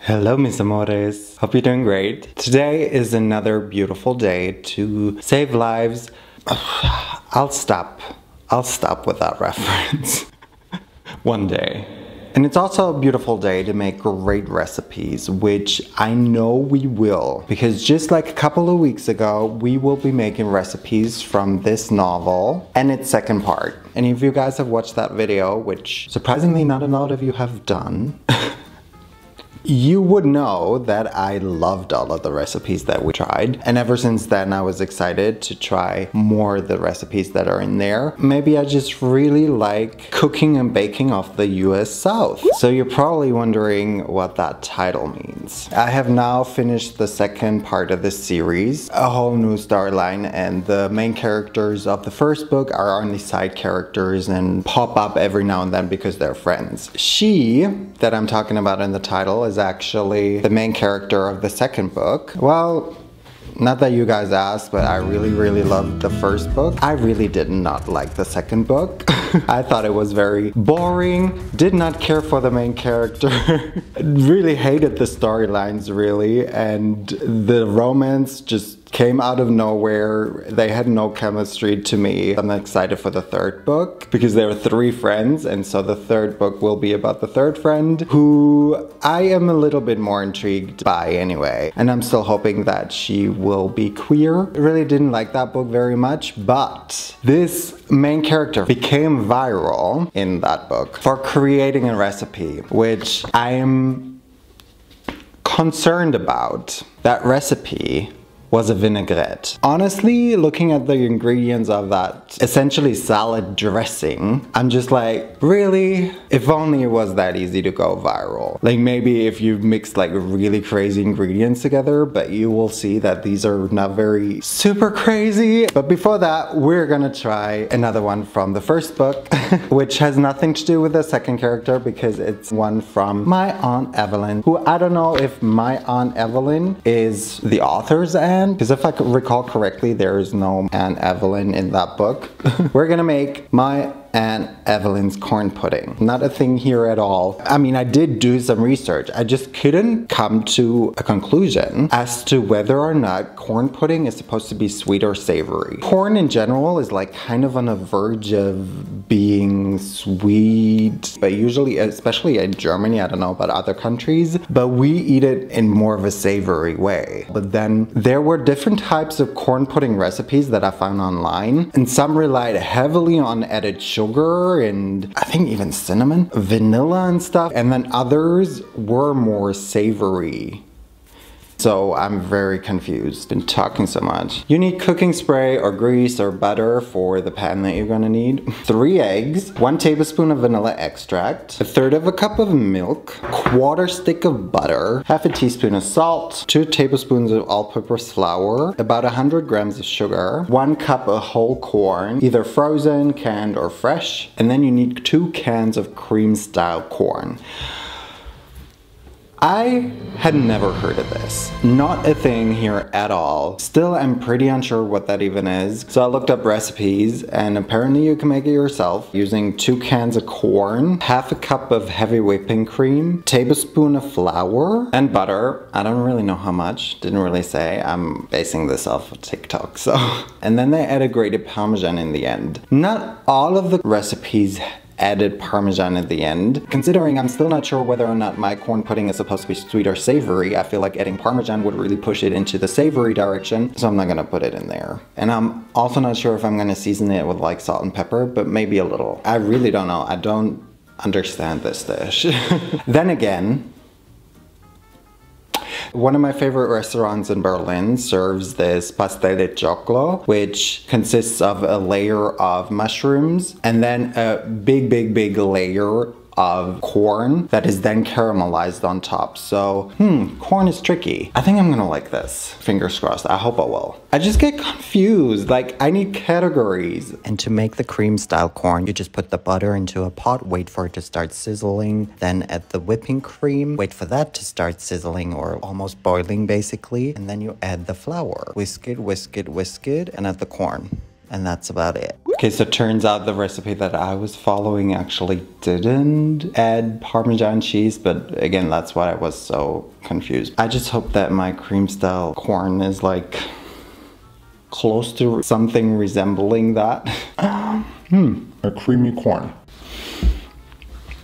Hello, mis amores. Hope you're doing great. Today is another beautiful day to save lives. I'll stop with that reference one day. And it's also a beautiful day to make great recipes, which I know we will, because just like a couple of weeks ago, we will be making recipes from this novel and its second part. Any of you guys have watched that video, which surprisingly not a lot of you have done. You would know that I loved all of the recipes that we tried, and ever since then I was excited to try more of the recipes that are in there. Maybe I just really like cooking and baking off the US South. So you're probably wondering what that title means. I have now finished the second part of this series, a whole new storyline, and the main characters of the first book are only side characters and pop up every now and then because they're friends. She, that I'm talking about in the title, is actually the main character of the second book. Well, not that you guys asked, but I really loved the first book. I really did not like the second book. I thought it was very boring, did not care for the main character, really hated the storylines really, and the romance just came out of nowhere. They had no chemistry to me. I'm excited for the third book because there are 3 friends, and so the third book will be about the third friend, who I am a little bit more intrigued by anyway. And I'm still hoping that she will be queer. I really didn't like that book very much, but this main character became viral in that book for creating a recipe, which I am concerned about. That recipe was a vinaigrette. Honestly, looking at the ingredients of that essentially salad dressing, I'm just like, really? If only it was that easy to go viral. Like maybe if you mix like really crazy ingredients together, but you will see that these are not very super crazy. But before that, we're gonna try another one from the first book, which has nothing to do with the second character because it's one from my Aunt Evelyn, who I don't know if my Aunt Evelyn is the author's aunt, because if I recall correctly, there is no Aunt Evelyn in that book. We're gonna make my Aunt Evelyn's corn pudding. Not a thing here at all. I mean, I did do some research. I just couldn't come to a conclusion as to whether or not corn pudding is supposed to be sweet or savory. Corn in general is like kind of on the verge of being sweet, but usually, especially in Germany, I don't know about other countries, but we eat it in more of a savory way. But then there were different types of corn pudding recipes that I found online, and some relied heavily on added sugar and I think even cinnamon, vanilla and stuff, and then others were more savory. So I'm very confused. Been talking so much. You need cooking spray or grease or butter for the pan that you're gonna need. 3 eggs, 1 tablespoon of vanilla extract, 1/3 of a cup of milk, 1/4 stick of butter, 1/2 teaspoon of salt, 2 tablespoons of all-purpose flour, about 100 grams of sugar, 1 cup of whole corn, either frozen, canned, or fresh, and then you need 2 cans of cream-style corn. I had never heard of this. Not a thing here at all. Still, I'm pretty unsure what that even is. So I looked up recipes, and apparently you can make it yourself using 2 cans of corn, 1/2 cup of heavy whipping cream, tablespoon of flour, and butter. I don't really know how much. Didn't really say. I'm basing this off of TikTok, so. And then they added grated Parmesan in the end. Not all of the recipes added Parmesan at the end. Considering I'm still not sure whether or not my corn pudding is supposed to be sweet or savory, I feel like adding Parmesan would really push it into the savory direction, so I'm not gonna put it in there. And I'm also not sure if I'm gonna season it with like salt and pepper, but maybe a little. I really don't know. I don't understand this dish. Then again, one of my favorite restaurants in Berlin serves this pastel de choclo, which consists of a layer of mushrooms and then a big layer of corn that is then caramelized on top. So, corn is tricky. I think I'm gonna like this. Fingers crossed. I hope I will. I just get confused. Like, I need categories. And to make the cream style corn, you just put the butter into a pot, wait for it to start sizzling, then add the whipping cream, wait for that to start sizzling or almost boiling basically, and then you add the flour. Whisk it, and add the corn. And that's about it. Okay, so it turns out the recipe that I was following actually didn't add Parmesan cheese, but again, that's why I was so confused. I just hope that my cream style corn is like close to something resembling that. A creamy corn.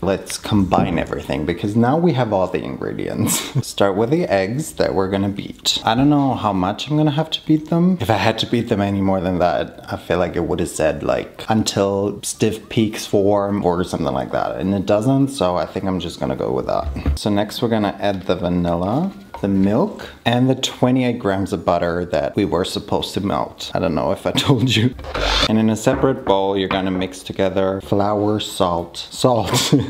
Let's combine everything because now we have all the ingredients. Start with the eggs that we're gonna beat. I don't know how much I'm gonna have to beat them. If I had to beat them any more than that, I feel like it would have said like until stiff peaks form or something like that. And it doesn't, so I think I'm just gonna go with that. So next we're gonna add the vanilla, the milk, and the 28 grams of butter that we were supposed to melt. I don't know if I told you. And in a separate bowl, you're gonna mix together flour, salt,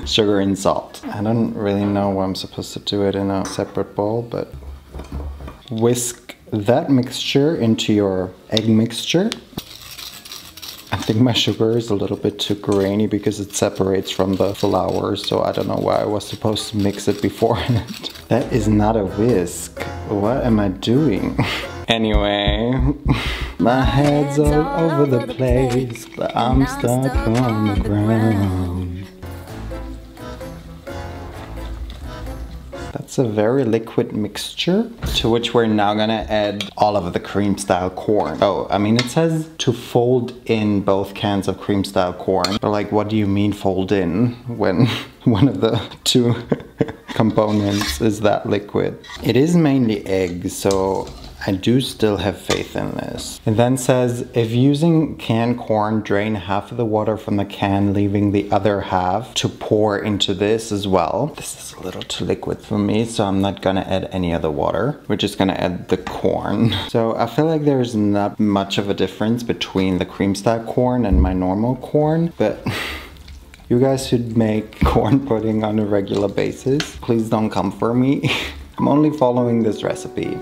sugar and salt. I don't really know why I'm supposed to do it in a separate bowl, but whisk that mixture into your egg mixture. I think my sugar is a little bit too grainy because it separates from the flour, so I don't know why I was supposed to mix it beforehand. That is not a whisk. What am I doing? Anyway, my head's all over the place, but I'm stuck on the ground. That's a very liquid mixture to which we're now gonna add all of the cream style corn. Oh, I mean, it says to fold in both cans of cream style corn, but like, what do you mean fold in when one of the two components is that liquid? It is mainly eggs, so I do still have faith in this. It then says, if using canned corn, drain half of the water from the can, leaving the other half to pour into this as well. This is a little too liquid for me, so I'm not gonna add any other water. We're just gonna add the corn. So I feel like there's not much of a difference between the cream style corn and my normal corn, but you guys should make corn pudding on a regular basis. Please don't come for me. I'm only following this recipe.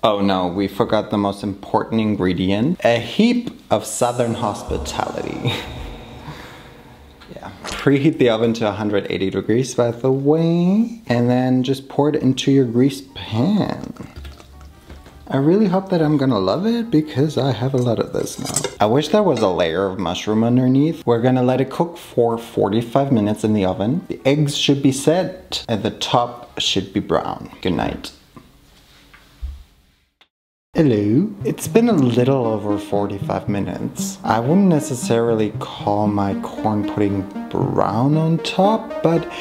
Oh no, we forgot the most important ingredient. A heap of Southern hospitality. Yeah. Preheat the oven to 180 degrees, by the way. And then just pour it into your greased pan. I really hope that I'm gonna love it because I have a lot of this now. I wish there was a layer of mushroom underneath. We're gonna let it cook for 45 minutes in the oven. The eggs should be set and the top should be brown. Good night. Hello. It's been a little over 45 minutes. I wouldn't necessarily call my corn pudding brown on top, but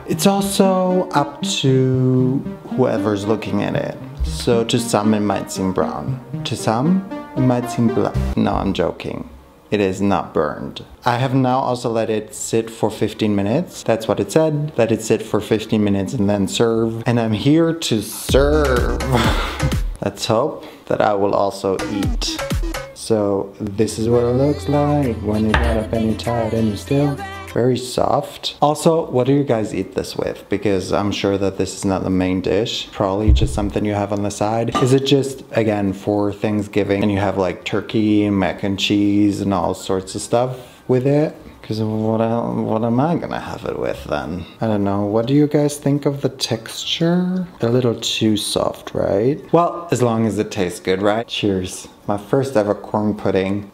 it's also up to whoever's looking at it. So to some it might seem brown. To some it might seem black. No, I'm joking. It is not burned. I have now also let it sit for 15 minutes. That's what it said. Let it sit for 15 minutes and then serve. And I'm here to serve. Let's hope that I will also eat. So this is what it looks like when you get up and you're tired and you're still very soft. Also, what do you guys eat this with? Because I'm sure that this is not the main dish. Probably just something you have on the side. Is it just, again, for Thanksgiving and you have like turkey and mac and cheese and all sorts of stuff with it? Because what am I gonna have it with then? I don't know. What do you guys think of the texture? A little too soft, right? Well, as long as it tastes good, right? Cheers. My first ever corn pudding.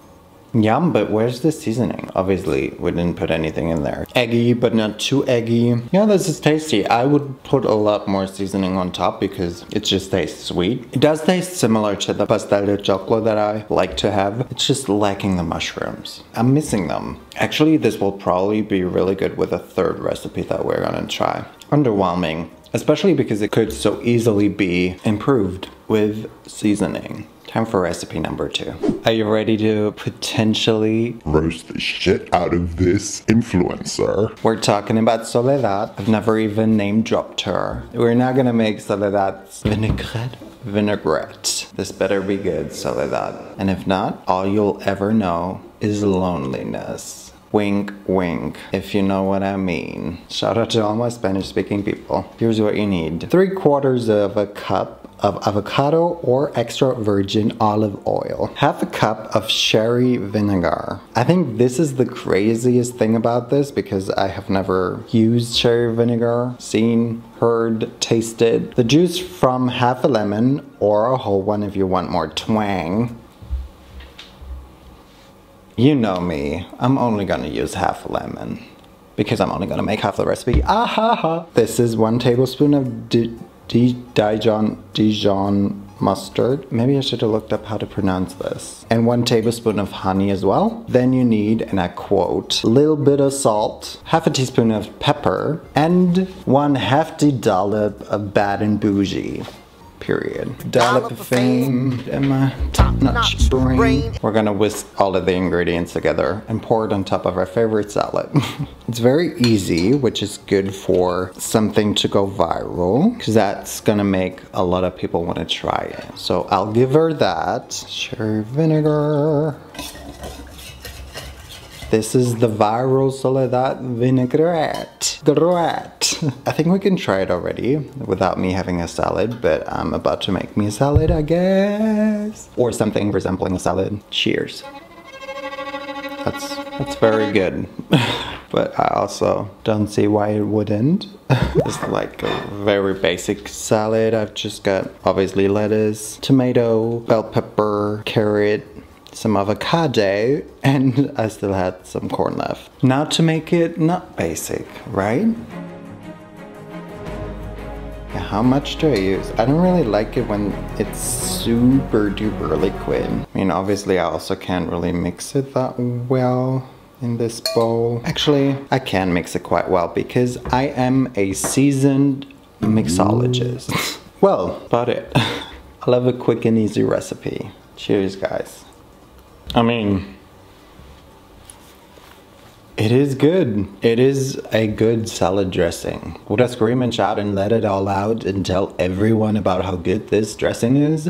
Yum, but where's the seasoning? Obviously, we didn't put anything in there. Eggy, but not too eggy. Yeah, this is tasty. I would put a lot more seasoning on top because it just tastes sweet. It does taste similar to the pastel de choclo that I like to have. It's just lacking the mushrooms. I'm missing them. Actually, this will probably be really good with a third recipe that we're gonna try. Underwhelming, especially because it could so easily be improved with seasoning. Time for recipe number 2. Are you ready to potentially roast the shit out of this influencer? We're talking about Soledad. I've never even name dropped her. We're now gonna make Soledad's vinaigrette. This better be good, Soledad. And if not, all you'll ever know is loneliness. Wink, wink, if you know what I mean. Shout out to all my Spanish speaking people. Here's what you need. 3/4 of a cup of avocado or extra virgin olive oil, half a cup of sherry vinegar. I think this is the craziest thing about this because I have never used sherry vinegar, seen, heard, tasted. The juice from half a lemon or a whole one if you want more twang. You know me, I'm only gonna use half a lemon because I'm only gonna make half the recipe. Ah ha ha! This is 1 tablespoon of Dijon mustard. Maybe I should have looked up how to pronounce this. And 1 tablespoon of honey as well. Then you need, and I quote, a little bit of salt, half a teaspoon of pepper, and 1 hefty dollop of Bad and Bougie. Period. Dollop of fame in my top-notch brain. We're gonna whisk all of the ingredients together and pour it on top of our favorite salad. It's very easy, which is good for something to go viral, because that's gonna make a lot of people want to try it. So I'll give her that. Sherry vinegar. This is the viral Soledad vinaigrette. I think we can try it already without me having a salad, but I'm about to make me a salad, I guess. Or something resembling a salad. Cheers. That's very good. But I also don't see why it wouldn't. It's like a very basic salad. I've just got obviously lettuce, tomato, bell pepper, carrot, some avocado, and I still had some corn left. Now to make it not basic, right? Yeah, how much do I use? I don't really like it when it's super duper liquid. I mean, obviously I also can't really mix it that well in this bowl. Actually, I can mix it quite well because I am a seasoned mixologist. Well, about it. I love a quick and easy recipe. Cheers, guys. I mean, it is good. It is a good salad dressing. Would I scream and shout and let it all out and tell everyone about how good this dressing is?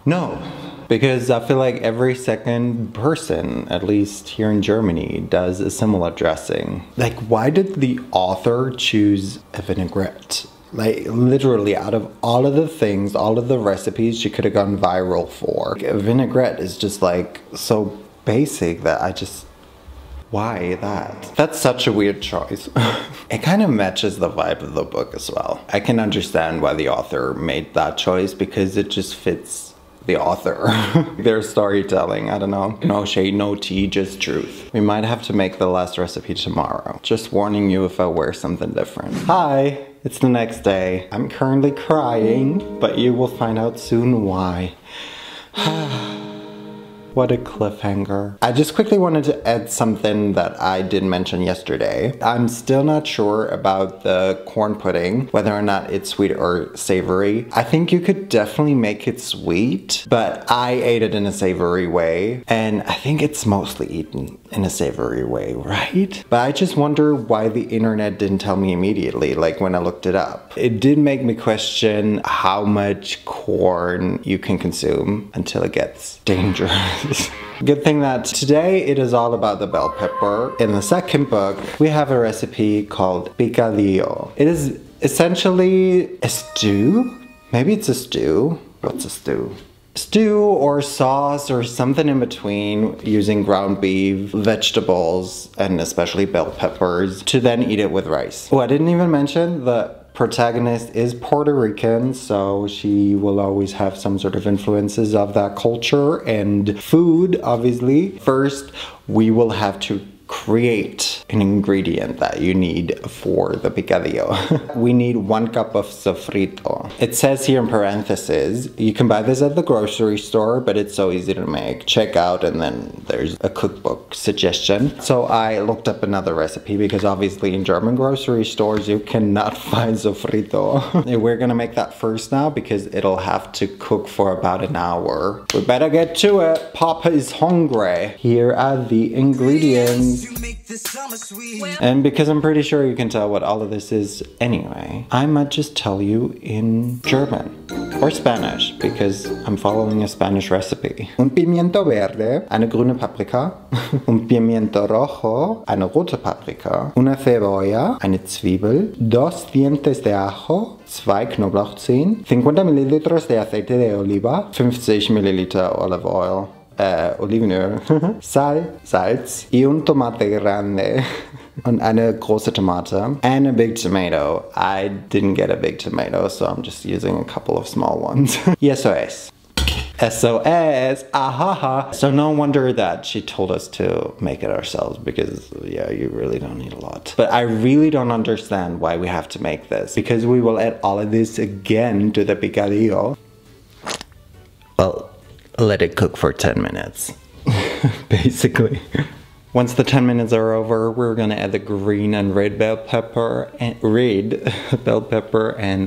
No, because I feel like every second person, at least here in Germany, does a similar dressing. Like, why did the author choose a vinaigrette? Like, literally, out of all of the things, all of the recipes she could have gone viral for, a vinaigrette is just like so basic that I just, why that? That's such a weird choice. It kind of matches the vibe of the book as well. I can understand why the author made that choice because it just fits the author. Their storytelling, I don't know. No shade, no tea, just truth. We might have to make the last recipe tomorrow. Just warning you if I wear something different. Hi, it's the next day. I'm currently crying, but you will find out soon why. What a cliffhanger. I just quickly wanted to add something that I did mention yesterday. I'm still not sure about the corn pudding, whether or not it's sweet or savory. I think you could definitely make it sweet, but I ate it in a savory way, and I think it's mostly eaten in a savory way, right? But I just wonder why the internet didn't tell me immediately, like when I looked it up. It did make me question how much corn you can consume until it gets dangerous. Good thing that today it is all about the bell pepper. In the second book, we have a recipe called picadillo. It is essentially a stew. Maybe it's a stew. What's a stew? Stew or sauce or something in between, using ground beef, vegetables, and especially bell peppers, to then eat it with rice. Oh, I didn't even mention the protagonist is Puerto Rican, so she will always have some sort of influences of that culture and food, obviously. First, we will have to create an ingredient that you need for the picadillo. We need 1 cup of sofrito. It says here in parentheses, you can buy this at the grocery store, but it's so easy to make. Check out, and then there's a cookbook suggestion. So I looked up another recipe because obviously in German grocery stores you cannot find sofrito. We're gonna make that first now because it'll have to cook for about an hour. We better get to it. Papa is hungry. Here are the ingredients. And because I'm pretty sure you can tell what all of this is anyway, I might just tell you in German. or Spanish, because I'm following a Spanish recipe. Un pimiento verde, eine grüne Paprika. Un pimiento rojo, eine rote Paprika. Una cebolla, eine Zwiebel. 2 dientes de ajo, 2 Knoblauchzehen. 50 Millilitros de aceite de oliva. 50 Milliliter olive oil. Olivenöl. Salz. Y un tomate grande. Und eine große Tomate. And a big tomato. I didn't get a big tomato, so I'm just using a couple of small ones. Y eso es. SOS, ahaha. So no wonder that she told us to make it ourselves, because yeah, you really don't need a lot. But I really don't understand why we have to make this, because we will add all of this again to the picadillo. Well, let it cook for 10 minutes, basically. Once the 10 minutes are over, we're gonna add the green and red bell pepper and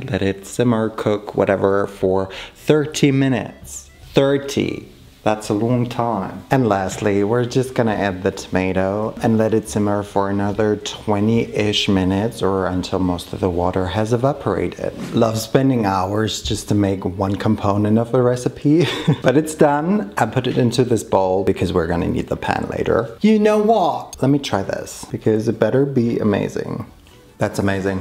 let it simmer, cook, whatever, for 30 minutes. 30. That's a long time. And lastly, we're just gonna add the tomato and let it simmer for another 20-ish minutes, or until most of the water has evaporated. Love spending hours just to make one component of a recipe. But it's done. I put it into this bowl because we're gonna need the pan later. You know what? Let me try this, because it better be amazing. That's amazing.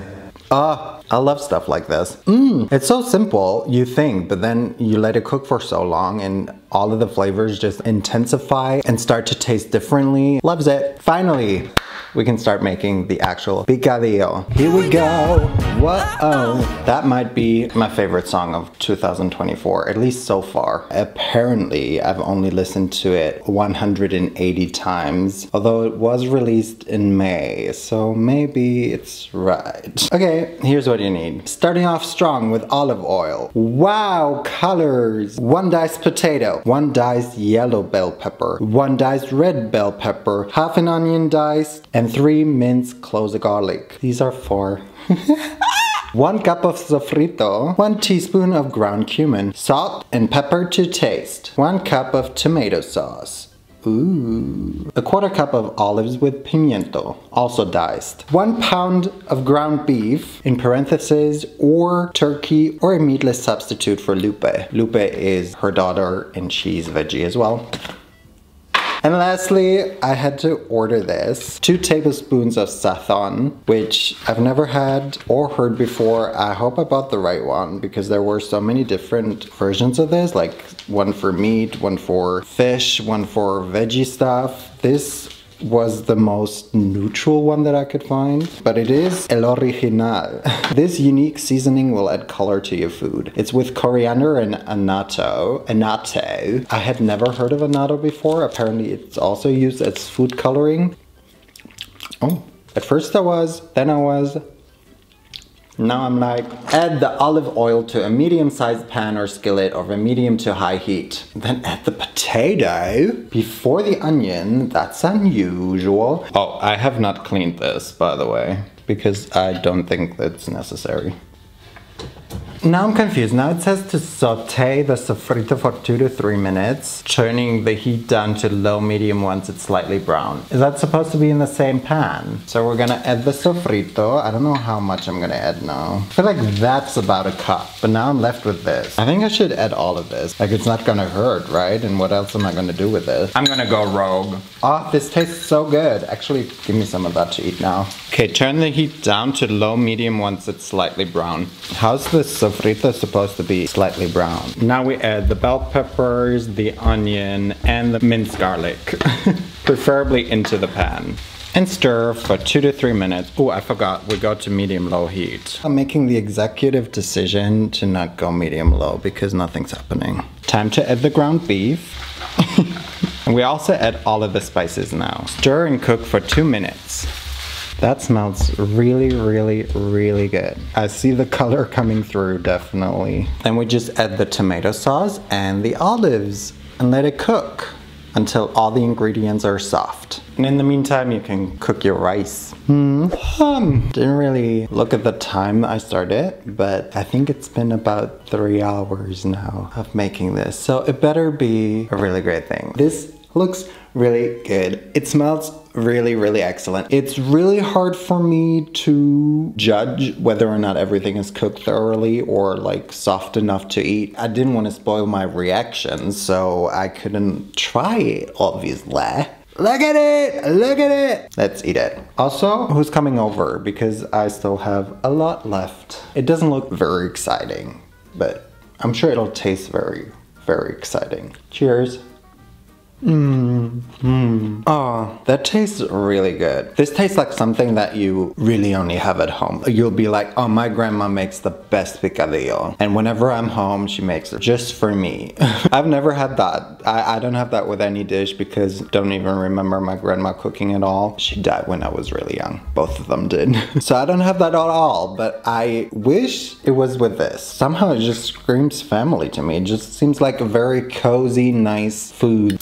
I love stuff like this. It's so simple, you think, but then you let it cook for so long and all of the flavors just intensify and start to taste differently. Loves it. Finally, we can start making the actual picadillo. Here we go. Whoa. That might be my favorite song of 2024, at least so far. Apparently, I've only listened to it 180 times, although it was released in May, so maybe it's right. Okay, here's what you need. Starting off strong with olive oil. Wow, colors. 1 diced potato, 1 diced yellow bell pepper, 1 diced red bell pepper, half an onion diced, and 3 minced cloves of garlic. These are 4. 1 cup of sofrito, 1 teaspoon of ground cumin, salt and pepper to taste, 1 cup of tomato sauce. Ooh. 1/4 cup of olives with pimiento, also diced. 1 pound of ground beef, in parentheses, or turkey, or a meatless substitute for Lupe. Lupe is her daughter and she's veggie as well. And lastly, I had to order this. 2 tablespoons of sazon, which I've never had or heard before. I hope I bought the right one, because there were so many different versions of this, like one for meat, one for fish, one for veggie stuff. This was the most neutral one that I could find, but it is el original. This unique seasoning will add color to your food. It's with coriander and annatto. I had never heard of annatto before. Apparently it's also used as food coloring. Oh, at first I was, then I was. Now I'm like, add the olive oil to a medium-sized pan or skillet over medium to high heat. Then add the potato before the onion. That's unusual. Oh, I have not cleaned this, by the way, because I don't think that's necessary. Now I'm confused. Now it says to saute the sofrito for 2 to 3 minutes, turning the heat down to low medium once it's slightly brown. Is that supposed to be in the same pan? So we're gonna add the sofrito. I don't know how much I'm gonna add now. I feel like that's about a cup, but now I'm left with this. I think I should add all of this. Like, it's not gonna hurt, right? And what else am I gonna do with this? I'm gonna go rogue. Oh, this tastes so good. Actually, give me some of that to eat now. Okay, turn the heat down to low medium once it's slightly brown. How's this sofrito supposed to be slightly brown? Now we add the bell peppers, the onion, and the minced garlic, preferably into the pan. And stir for 2 to 3 minutes. Oh, I forgot, we go to medium-low heat. I'm making the executive decision to not go medium-low because nothing's happening. Time to add the ground beef. And we also add all of the spices now. Stir and cook for 2 minutes. That smells really, really, really good. I see the color coming through, definitely. Then we just add the tomato sauce and the olives and let it cook until all the ingredients are soft. And in the meantime, you can cook your rice. Didn't really look at the time I started, but I think it's been about 3 hours now of making this. So it better be a really great thing. This Looks really good. It smells really, really excellent. It's really hard for me to judge whether or not everything is cooked thoroughly or like soft enough to eat. I didn't want to spoil my reaction, so I couldn't try it, obviously. Look at it! Look at it! Let's eat it. Also, who's coming over? Because I still have a lot left. It doesn't look very exciting, but I'm sure it'll taste very, very exciting. Cheers. Oh, that tastes really good. This tastes like something that you really only have at home. You'll be like, oh, my grandma makes the best picadillo. And whenever I'm home, she makes it just for me. I've never had that. I don't have that with any dish because I don't even remember my grandma cooking at all. She died when I was really young. Both of them did. So I don't have that at all, but I wish it was with this. Somehow it just screams family to me. It just seems like a very cozy, nice food.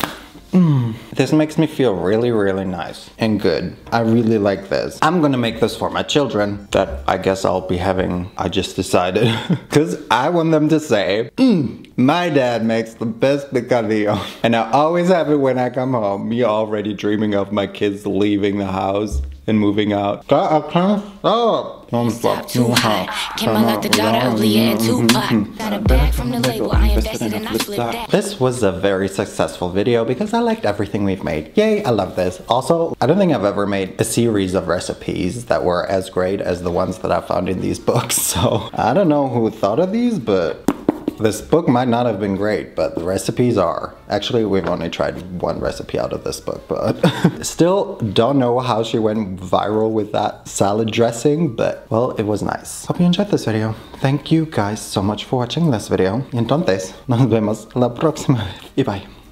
This makes me feel really, really nice and good. I really like this. I'm gonna make this for my children that I guess I'll be having, I just decided. Because I want them to say, my dad makes the best picadillo. And I always have it when I come home. Me already dreaming of my kids leaving the house and moving out. I can't stop. Don't stop too high. Came out like the daughter of Leah and Tupac. Got a bag from the label, I invested and I flipped that. This was a very successful video because I liked everything we've made. Yay, I love this. Also, I don't think I've ever made a series of recipes that were as great as the ones that I found in these books. So I don't know who thought of these, but this book might not have been great, but the recipes are. Actually, we've only tried one recipe out of this book, but still don't know how she went viral with that salad dressing, but well, it was nice. Hope you enjoyed this video. Thank you guys so much for watching this video. Entonces, nos vemos la próxima vez y bye.